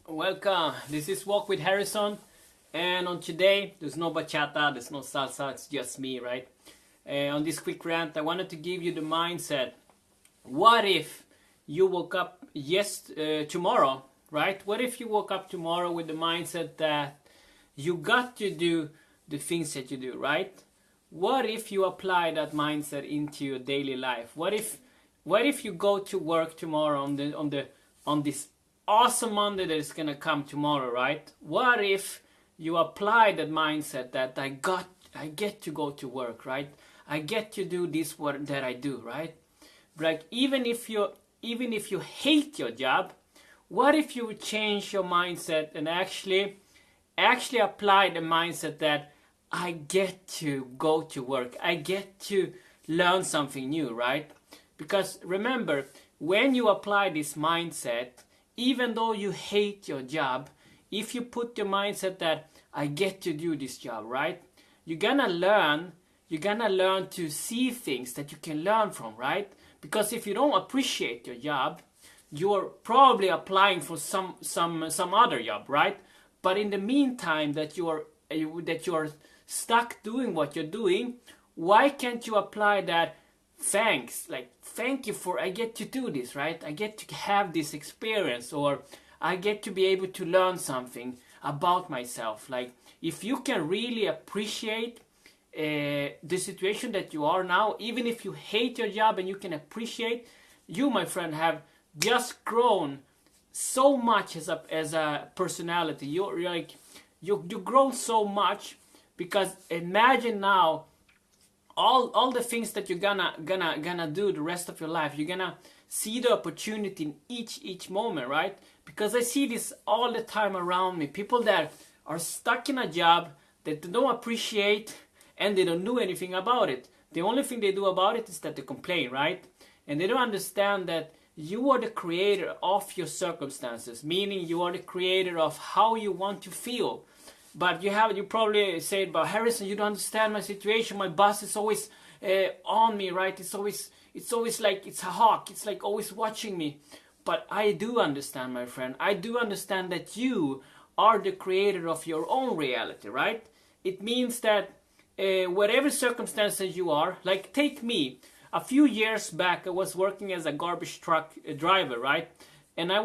Welcome. This is Walk with Harrison, and on today there's no bachata, there's no salsa, it's just me, right? On this quick rant, I wanted to give you the mindset. What if you woke up tomorrow, right? What if you woke up tomorrow with the mindset that you got to do the things that you do, right? What if you apply that mindset into your daily life? What if you go to work tomorrow on this awesome Monday that is gonna come tomorrow, right? What if you apply that mindset that I get to go to work, right? I get to do this work that I do, right? Like even if you hate your job, what if you would change your mindset and actually apply the mindset that I get to go to work, I get to learn something new, right? Because remember, when you apply this mindset, even though you hate your job, if you put your mindset that I get to do this job, right? You're gonna learn to see things that you can learn from, right? Because if you don't appreciate your job, you're probably applying for some other job, right? But in the meantime that you're stuck doing what you're doing, why can't you apply that thank you for I get to do this, right? I get to have this experience, or I get to be able to learn something about myself. Like if you can really appreciate the situation that you are now, even if you hate your job, and you can appreciate, you, my friend, have just grown so much as a personality. You've grown so much, because imagine now all the things that you're gonna do the rest of your life. You're gonna see the opportunity in each moment, right? Because I see this all the time around me. People that are stuck in a job that they don't appreciate and they don't do anything about it. The only thing they do about it is that they complain, right? And they don't understand that you are the creator of your circumstances, meaning you are the creator of how you want to feel. But you probably say about Harrison, you don't understand my situation. My boss is always on me, right? It's always like it's a hawk. It's like always watching me. But I do understand, my friend. I do understand that you are the creator of your own reality, right? It means that whatever circumstances you are, like take me. A few years back, I was working as a garbage truck driver, right? And I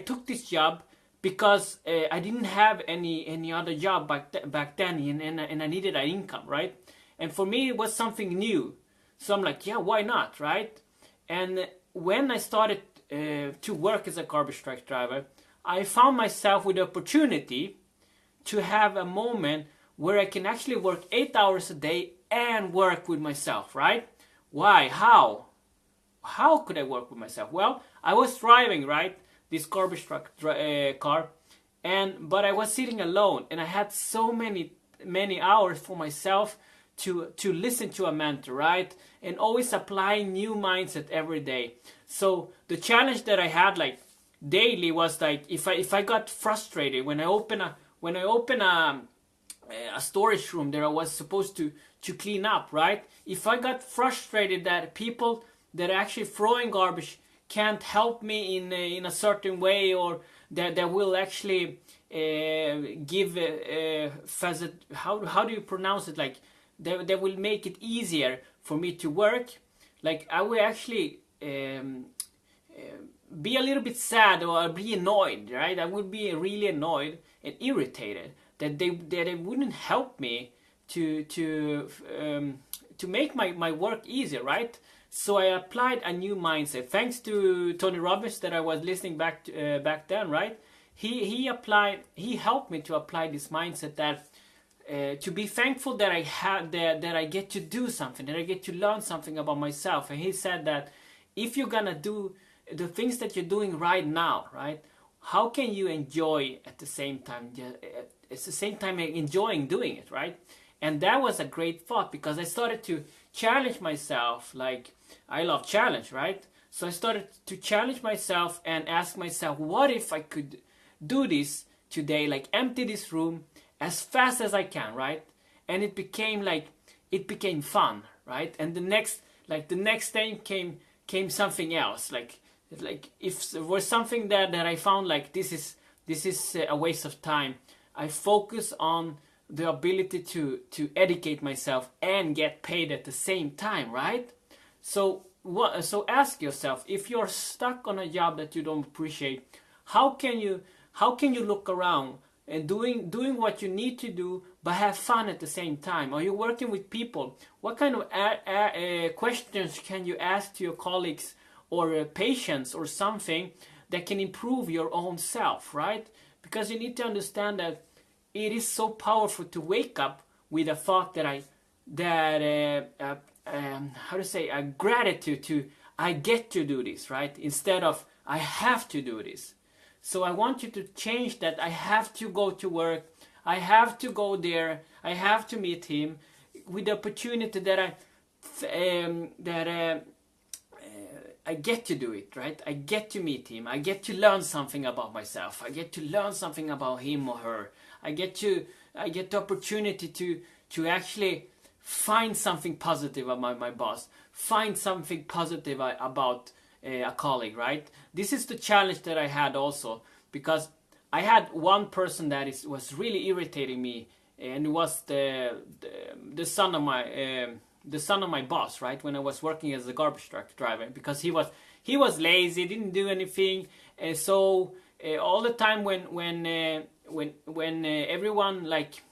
took this job because I didn't have any other job back then, and I needed an income, right? And for me, it was something new. So I'm like, yeah, why not, right? And when I started to work as a garbage truck driver, I found myself with the opportunity to have a moment where I can actually work 8 hours a day and work with myself, right? Why? How? How could I work with myself? Well, I was driving, right? This garbage truck car, but I was sitting alone, and I had so many hours for myself to listen to a mentor, right? And always applying new mindset every day. So the challenge that I had like daily was like if I got frustrated when I open a storage room that I was supposed to clean up, right? If I got frustrated that people that are actually throwing garbage can't help me in a certain way, or that will actually give how do you pronounce it, like that will make it easier for me to work, like I will actually be a little bit sad or be annoyed, right? I would be really annoyed and irritated that they wouldn't help me to make my work easier, right? So I applied a new mindset. Thanks to Tony Robbins that I was listening back then, right? He helped me to apply this mindset that to be thankful that that I get to do something, that I get to learn something about myself. And he said that if you're gonna do the things that you're doing right now, right? How can you enjoy at the same time? It's the same time enjoying doing it, right? And that was a great thought, because I started to challenge myself. Like, I love challenge, right? So I started to challenge myself and ask myself, what if I could do this today, like empty this room as fast as I can, right? And it became fun, right? And the next day came something else, like like if there was something that I found like this is a waste of time, I focus on the ability to educate myself and get paid at the same time, right? So ask yourself, if you're stuck on a job that you don't appreciate, how can you look around and doing what you need to do but have fun at the same time? Are you working with people? What kind of questions can you ask to your colleagues or patients or something that can improve your own self, right? Because you need to understand that it is so powerful to wake up with a thought that how to say, a gratitude to I get to do this, right? Instead of I have to do this. So I want you to change that. I have to go to work. I have to go there. I have to meet him, with the opportunity that I get to do it, right? I get to meet him. I get to learn something about myself. I get to learn something about him or her. I get the opportunity to actually find something positive about my boss. Find something positive about a colleague, right? This is the challenge that I had also, because I had one person that was really irritating me, and it was the son of my boss, right? When I was working as a garbage truck driver, because he was lazy, didn't do anything, and so all the time when everyone, like,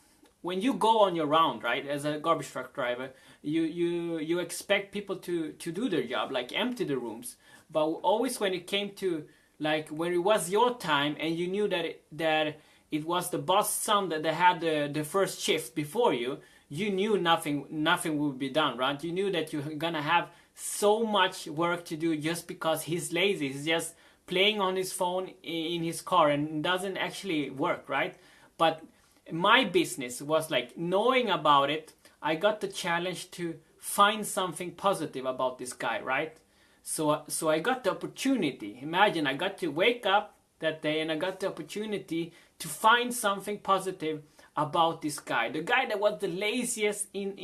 when you go on your round, right, as a garbage truck driver, you expect people to do their job, like empty the rooms. But always when it came to, like, when it was your time and you knew that it was the boss son that had the first shift before you, you knew nothing would be done, right? You knew that you're gonna have so much work to do just because he's lazy. He's just playing on his phone in his car and doesn't actually work, right? But my business was like, knowing about it, I got the challenge to find something positive about this guy, right? So I got the opportunity. Imagine, I got to wake up that day and I got the opportunity to find something positive about this guy. The guy that was the laziest in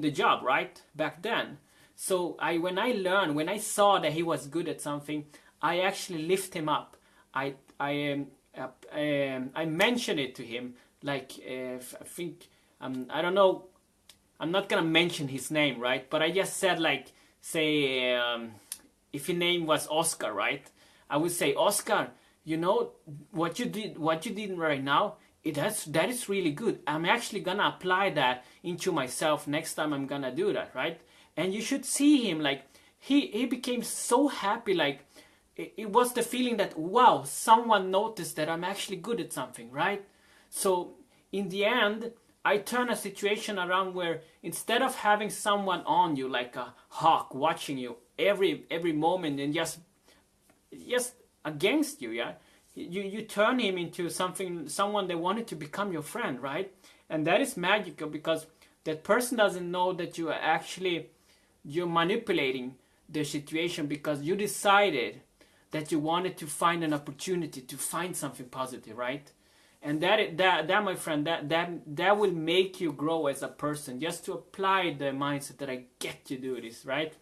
the job, right? Back then. So when I saw that he was good at something, I actually lift him up. I mentioned it to him, like, I think, I don't know, I'm not gonna mention his name, right? But I just said, like, say, if his name was Oscar, right? I would say, Oscar, you know what you did right now, that is really good. I'm actually gonna apply that into myself next time I'm gonna do that, right? And you should see him, like, he became so happy, like, it was the feeling that, wow, someone noticed that I'm actually good at something, right? So in the end, I turn a situation around where instead of having someone on you like a hawk watching you every moment and just against you, yeah, you turn him into someone that wanted to become your friend, right? And that is magical, because that person doesn't know that you're manipulating the situation, because you decided that you wanted to find an opportunity to find something positive, right? And that my friend, that will make you grow as a person, just to apply the mindset that I get to do this, right?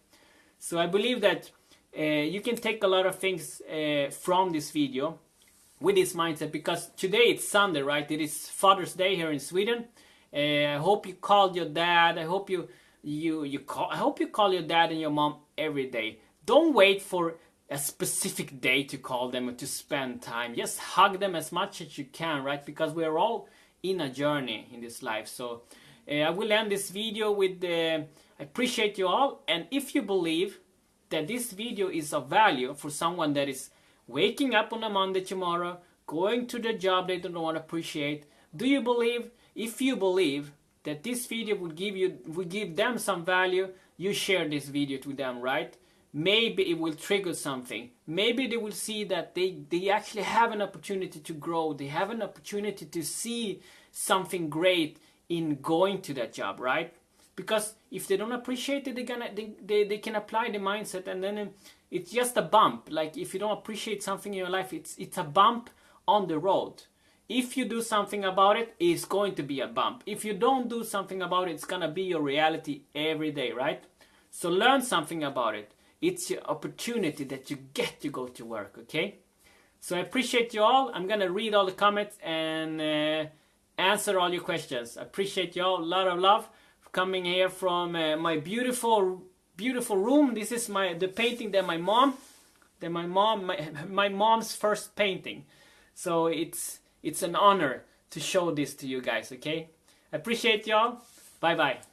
So I believe that you can take a lot of things from this video with this mindset, because today it's Sunday, right? It is Father's Day here in Sweden. I hope you called your dad. I hope you call your dad and your mom every day. Don't wait for a specific day to call them and to spend time. Just hug them as much as you can, right? Because we're all in a journey in this life. So I will end this video with I appreciate you all. And if you believe that this video is of value for someone that is waking up on a Monday tomorrow, going to the job they don't want to appreciate, if you believe that this video would give them some value, you share this video to them, right? Maybe it will trigger something. Maybe they will see that they actually have an opportunity to grow. They have an opportunity to see something great in going to that job, right? Because if they don't appreciate it, they can apply the mindset, and then it's just a bump. Like, if you don't appreciate something in your life, it's a bump on the road. If you do something about it, it's going to be a bump. If you don't do something about it, it's gonna be your reality every day, right? So learn something about it. It's your opportunity that you get to go to work, okay? So I appreciate you all. I'm gonna read all the comments and answer all your questions. I appreciate you all. A lot of love for coming here from my beautiful room. This is the painting that my mom's first painting. So it's an honor to show this to you guys, okay? I appreciate y'all. Bye bye.